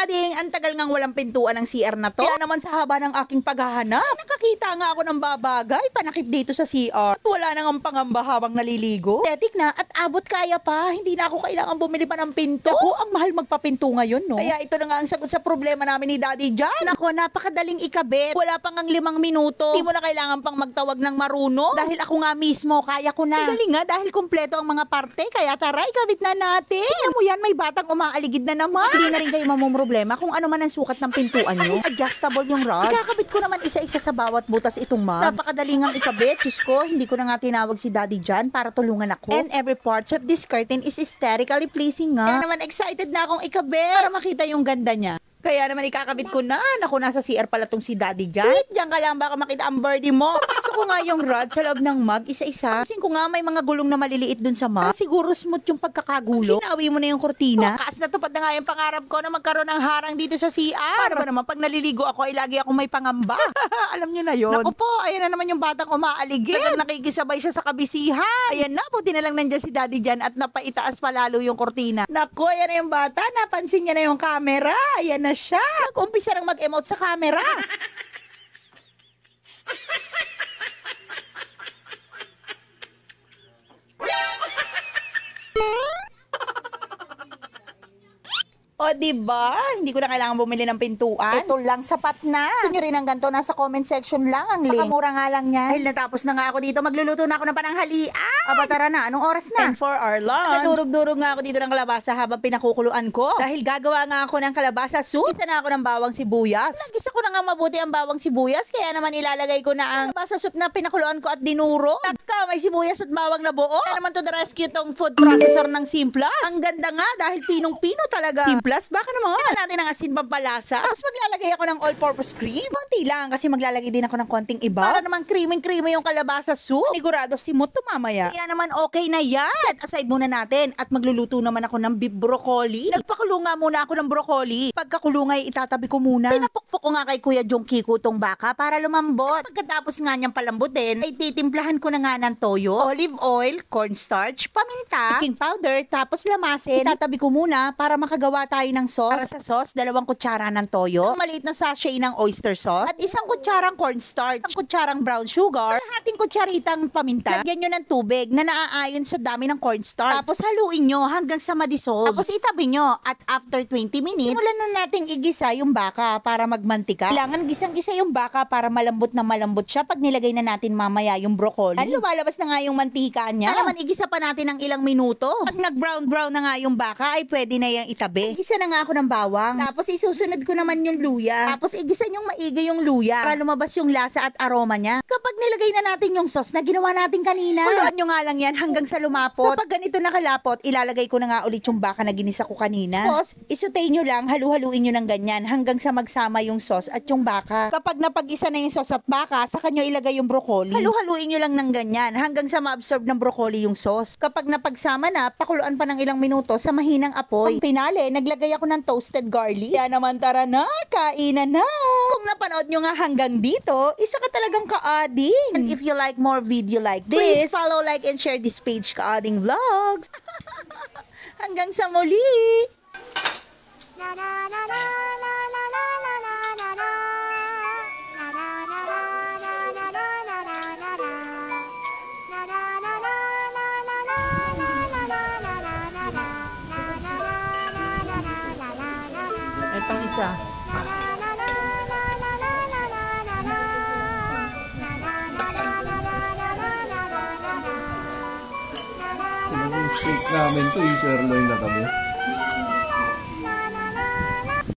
ding, ang tagal ngang walang pintuan ng CR na to. Kaya naman sa haba ng aking paghahanap, nakakita nga ako ng babagay, panakip dito sa CR. At wala nang ang pangamba habang naliligo. Aesthetic na at abot kaya pa, hindi na ako kailangan bumili pa ng pinto. Ako, ang mahal magpapinto ngayon, no? Kaya ito na nga ang sagot sa problema namin ni Daddy Jan. Nako, napakadaling ikabit. Wala pang ang 5 minuto. Hindi mo na kailangan pang magtawag ng marunong. Dahil ako nga mismo, kaya ko na. Galing nga dahil kumpleto ang mga parte, kaya tara, ikabit na natin. Tingnan mo yan, may batang umaaligid na naman. Hindi na rin kayo mamumroblema kung ano man ang sukat ng pintuan nyo. Adjustable yung rod. Ikakabit ko naman isa-isa sa bawat butas itong mug. Napakadaling ang ikabit. Diyos ko, hindi ko na nga tinawag si Daddy Jan para tulungan ako. And every part of this curtain is aesthetically pleasing nga. Kaya naman excited na akong ikabit para makita yung ganda niya. Kaya naman ikakabit ko na. Naku, nasa CR pala tong si Daddy Jan. Wait, dyan ka lang, baka makita ang birdie mo. Pasok ko nga yung rod sa loob ng mug, isa-isa. Kasi ko nga may mga gulong na maliliit dun sa mug. Siguro smooth yung pagkakagulo. Hinawi mo na yung kortina. Kaas na tupad na nga yung pangarap ko na magkaroon ng harang dito sa CR. Para ba naman pag naliligo ako ay lagi akong may pangamba. Alam nyo na yun. Naku po, ayan na naman yung batang umaaligid. Talagang nakikisabay siya sa kabisihan. Ayan na, buti na lang nandiyan si Daddy Jan at napaitaas palalo yung kortina. Naku, ayan na yung bata. Napansin niya na yung camera. Ayan na siya. Nag-umpisa nang mag-emote sa camera. O, diba? Hindi ko na kailangan bumili ng pintuan. Ito lang, sapat na. Gusto nyo rin ang ganito, nasa comment section lang ang link. Pakamura nga lang yan. Dahil natapos na nga ako dito, magluluto na ako ng pananghalian. Aba, tara na. Anong oras na? And for our lunch. Nadurog-durog nga ako dito ng kalabasa habang pinakukuluan ko. Dahil gagawa nga ako ng kalabasa soup. Isa na ako ng bawang sibuyas. Nagisa ko na nga mabuti ang bawang sibuyas, kaya naman ilalagay ko na ang kalabasa soup na pinakuluan ko at dinuro. Taka, may sibuyas at bawang na buo. Kaya naman to the rescue tong food processor ng Simplas. Ang ganda nga dahil pinong-pino talaga. Plus, baka naman. Kailan natin ng asin pampalasa. Tapos maglalagay ako ng all-purpose cream. Konti lang kasi maglalagay din ako ng konting iba. Para naman creamy-creamy yung kalabasa soup. Sigurado simot to mamaya. Kaya naman okay na yan. Set aside muna natin at magluluto naman ako ng beef broccoli. Nagpakulo nga muna ako ng broccoli. Pagkakulungay itatabi ko muna. Pinapukpok ko nga kay Kuya Jong Kiko tong baka para lumambot. At pagkatapos nga niyang palambutin, ay titimplahan ko na nga ng toyo, olive oil, cornstarch, paminta, baking powder, tapos lamasin. Itatabi ko muna para makagawa tayo ng sauce. Para sa sauce, 2 kutsara ng toyo, maliit na sachet ng oyster sauce, at 1 kutsarang cornstarch, 1 kutsarang brown sugar, kalahating kutsaritang paminta. Lagyan nyo ng tubig na naaayon sa dami ng cornstarch. Tapos haluin nyo hanggang sa ma-dissolve. Tapos itabi nyo at after 20 minutes, simulan na nating igisa yung baka para magmantika. Kailangan gisang-gisa yung baka para malambot na malambot siya pag nilagay na natin mamaya yung broccoli. At lumalabas na nga yung mantika niya. Kaya naman igisa pa natin ng ilang minuto. Pag nag-brown-brown na nga yung baka, ay pwede na yung itabi. Igisa na nga ako ng bawang. Tapos isusunod ko naman yung luya. Tapos igisa nyong maigi yung luya para lumabas yung lasa at aroma niya. Kapag nilagay na natin yung sauce na ginawa natin kanina, kuluan nyo nga lang yan hanggang sa lumapot. Kapag ganito nakalapot, ilalagay ko na nga ulit yung baka na ginisa ko kanina. Tapos isutay nyo lang, halu-haluin nyo ng ganyan hanggang sa magsama yung sauce at yung baka. Kapag napag-isa na yung sauce at baka, saka nyo ilagay yung broccoli. Halu-haluin nyo lang ng ganyan hanggang sa ma-absorb ng broccoli yung sauce. Kapag napagsama na, pakuluan pa ng ilang minuto sa mahinang apoy. Pag pinali, naglagay ako ng toasted garlic. Kaya naman tara na, kainan na! Kung napanood nyo nga hanggang dito, isa ka talagang kaading. And if you like more video like this, please follow, like, and share this page, Kaading Vlogs. Hanggang sa muli! Itong isa. Steak namin to, yung sirloin na kami.